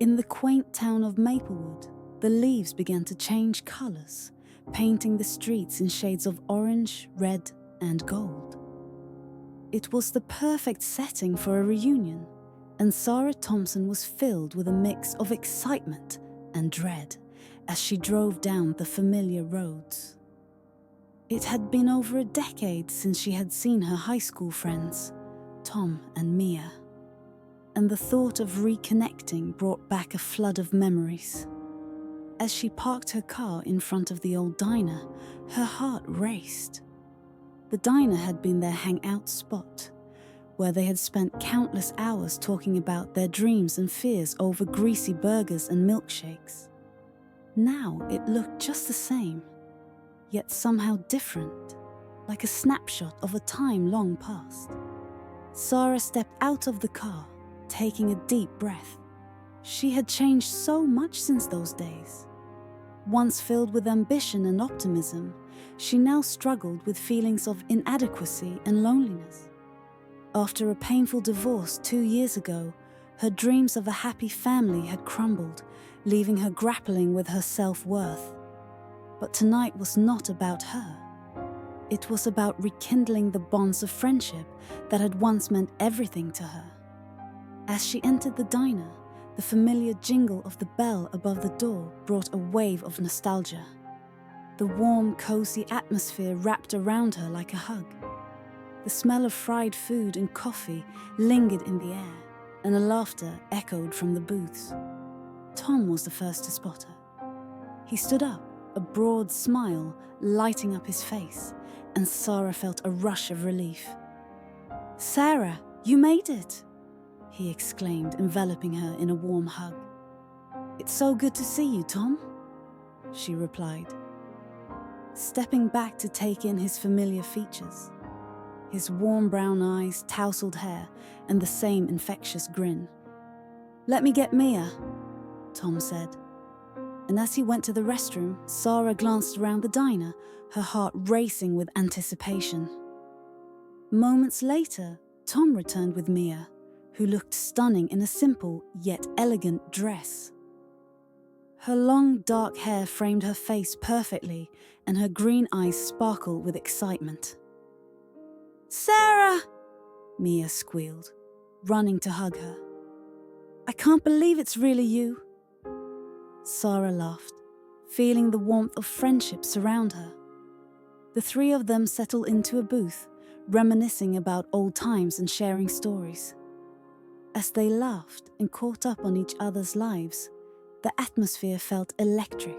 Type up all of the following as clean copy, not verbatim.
In the quaint town of Maplewood, the leaves began to change colors, painting the streets in shades of orange, red, and gold. It was the perfect setting for a reunion, and Sarah Thompson was filled with a mix of excitement and dread as she drove down the familiar roads. It had been over a decade since she had seen her high school friends, Tom and Mia, and the thought of reconnecting brought back a flood of memories. As she parked her car in front of the old diner, her heart raced. The diner had been their hangout spot, where they had spent countless hours talking about their dreams and fears over greasy burgers and milkshakes. Now it looked just the same, yet somehow different, like a snapshot of a time long past. Sarah stepped out of the car, taking a deep breath. She had changed so much since those days. Once filled with ambition and optimism, she now struggled with feelings of inadequacy and loneliness. After a painful divorce 2 years ago, her dreams of a happy family had crumbled, leaving her grappling with her self-worth. But tonight was not about her. It was about rekindling the bonds of friendship that had once meant everything to her. As she entered the diner, the familiar jingle of the bell above the door brought a wave of nostalgia. The warm, cozy atmosphere wrapped around her like a hug. The smell of fried food and coffee lingered in the air, and the laughter echoed from the booths. Tom was the first to spot her. He stood up, a broad smile lighting up his face, and Sarah felt a rush of relief. "Sarah, you made it!" he exclaimed, enveloping her in a warm hug. "It's so good to see you, Tom," she replied, stepping back to take in his familiar features. His warm brown eyes, tousled hair, and the same infectious grin. "Let me get Mia," Tom said. And as he went to the restroom, Sarah glanced around the diner, her heart racing with anticipation. Moments later, Tom returned with Mia, who looked stunning in a simple yet elegant dress. Her long, dark hair framed her face perfectly, and her green eyes sparkled with excitement. "Sarah!" Mia squealed, running to hug her. "I can't believe it's really you." Sarah laughed, feeling the warmth of friendship surround her. The three of them settled into a booth, reminiscing about old times and sharing stories. As they laughed and caught up on each other's lives, the atmosphere felt electric,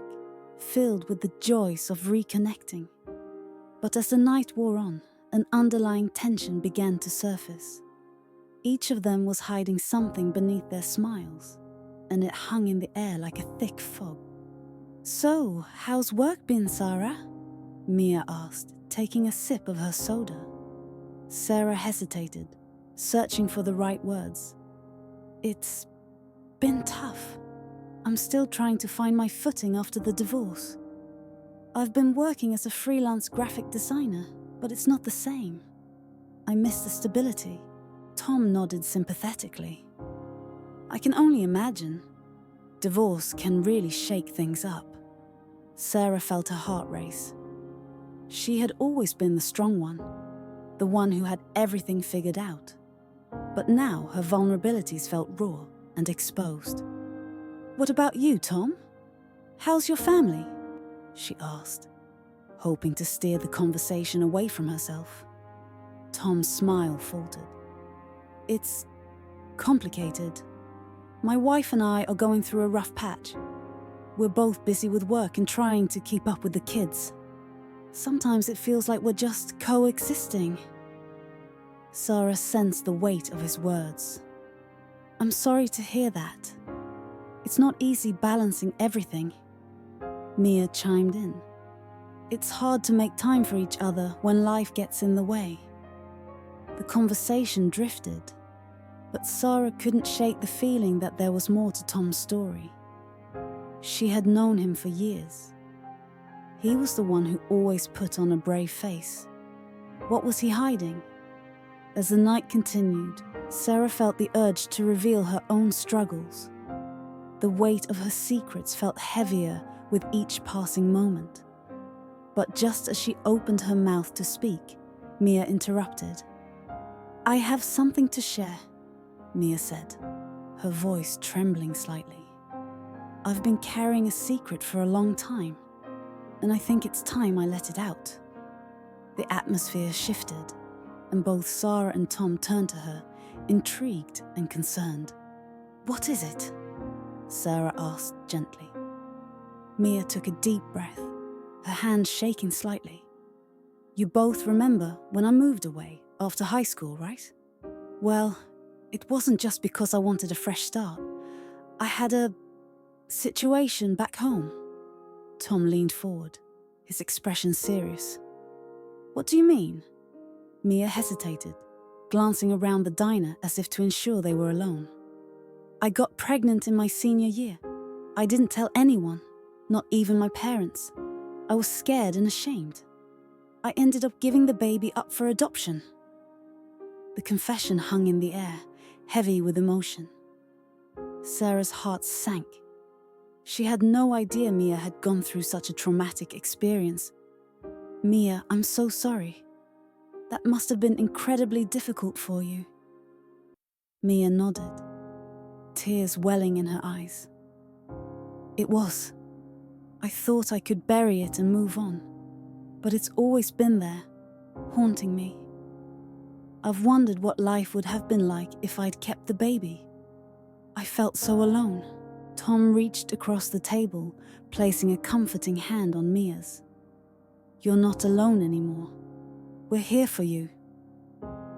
filled with the joys of reconnecting. But as the night wore on, an underlying tension began to surface. Each of them was hiding something beneath their smiles, and it hung in the air like a thick fog. "So, how's work been, Sarah?" Mia asked, taking a sip of her soda. Sarah hesitated, searching for the right words. "It's been tough. I'm still trying to find my footing after the divorce. I've been working as a freelance graphic designer, but it's not the same. I miss the stability." Tom nodded sympathetically. "I can only imagine. Divorce can really shake things up." Sarah felt her heart race. She had always been the strong one, the one who had everything figured out. But now her vulnerabilities felt raw and exposed. "What about you, Tom? How's your family?" she asked, hoping to steer the conversation away from herself. Tom's smile faltered. "It's complicated. My wife and I are going through a rough patch. We're both busy with work and trying to keep up with the kids. Sometimes it feels like we're just coexisting." Sarah sensed the weight of his words. "I'm sorry to hear that. It's not easy balancing everything." Mia chimed in. "It's hard to make time for each other when life gets in the way." The conversation drifted, but Sarah couldn't shake the feeling that there was more to Tom's story. She had known him for years. He was the one who always put on a brave face. What was he hiding? As the night continued, Sarah felt the urge to reveal her own struggles. The weight of her secrets felt heavier with each passing moment. But just as she opened her mouth to speak, Mia interrupted. "I have something to share," Mia said, her voice trembling slightly. "I've been carrying a secret for a long time, and I think it's time I let it out." The atmosphere shifted, and both Sarah and Tom turned to her, intrigued and concerned. "What is it?" Sarah asked gently. Mia took a deep breath, her hand shaking slightly. "You both remember when I moved away after high school, right? Well, it wasn't just because I wanted a fresh start. I had a situation back home." Tom leaned forward, his expression serious. "What do you mean?" Mia hesitated, glancing around the diner as if to ensure they were alone. "I got pregnant in my senior year. I didn't tell anyone, not even my parents. I was scared and ashamed. I ended up giving the baby up for adoption." The confession hung in the air, heavy with emotion. Sarah's heart sank. She had no idea Mia had gone through such a traumatic experience. "Mia, I'm so sorry. That must have been incredibly difficult for you." Mia nodded, tears welling in her eyes. "It was. I thought I could bury it and move on, but it's always been there, haunting me. I've wondered what life would have been like if I'd kept the baby. I felt so alone." Tom reached across the table, placing a comforting hand on Mia's. "You're not alone anymore. We're here for you."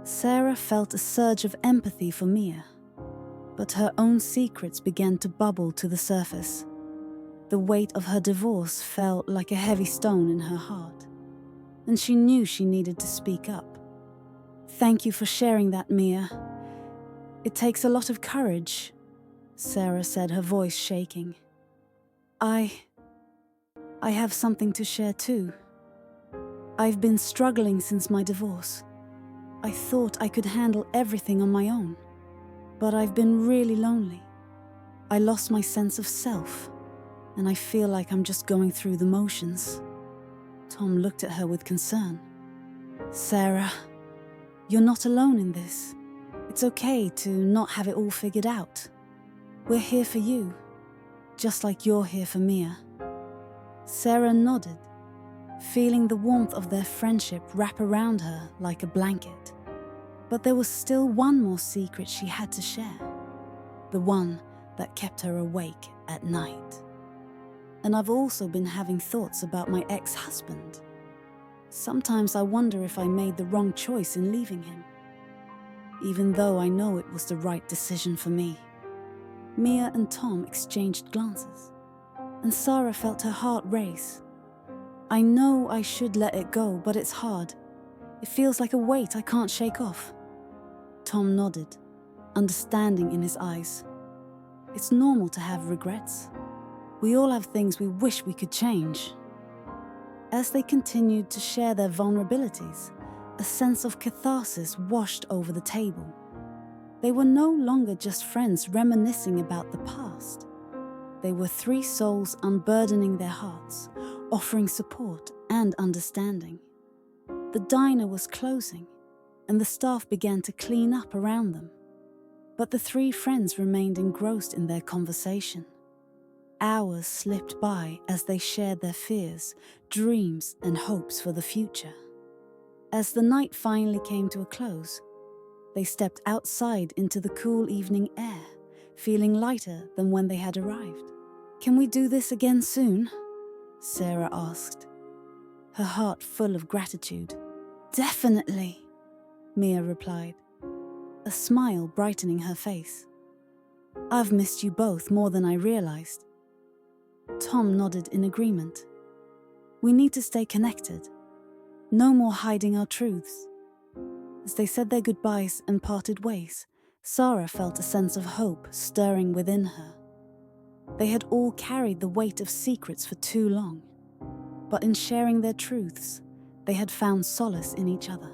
Sarah felt a surge of empathy for Mia, but her own secrets began to bubble to the surface. The weight of her divorce felt like a heavy stone in her heart, and she knew she needed to speak up. "Thank you for sharing that, Mia. It takes a lot of courage," Sarah said, her voice shaking. I have something to share too. I've been struggling since my divorce. I thought I could handle everything on my own, but I've been really lonely. I lost my sense of self, and I feel like I'm just going through the motions." Tom looked at her with concern. "Sarah, you're not alone in this. It's okay to not have it all figured out. We're here for you, just like you're here for Mia." Sarah nodded, feeling the warmth of their friendship wrap around her like a blanket. But there was still one more secret she had to share, the one that kept her awake at night. "And I've also been having thoughts about my ex-husband. Sometimes I wonder if I made the wrong choice in leaving him, even though I know it was the right decision for me." Mia and Tom exchanged glances, and Sarah felt her heart race. "I know I should let it go, but it's hard. It feels like a weight I can't shake off." Tom nodded, understanding in his eyes. "It's normal to have regrets. We all have things we wish we could change." As they continued to share their vulnerabilities, a sense of catharsis washed over the table. They were no longer just friends reminiscing about the past. They were three souls unburdening their hearts, offering support and understanding. The diner was closing, and the staff began to clean up around them. But the three friends remained engrossed in their conversation. Hours slipped by as they shared their fears, dreams, and hopes for the future. As the night finally came to a close, they stepped outside into the cool evening air, feeling lighter than when they had arrived. "Can we do this again soon?" Sarah asked, her heart full of gratitude. "Definitely," Mia replied, a smile brightening her face. "I've missed you both more than I realized." Tom nodded in agreement. "We need to stay connected. No more hiding our truths." As they said their goodbyes and parted ways, Sarah felt a sense of hope stirring within her. They had all carried the weight of secrets for too long, but in sharing their truths, they had found solace in each other.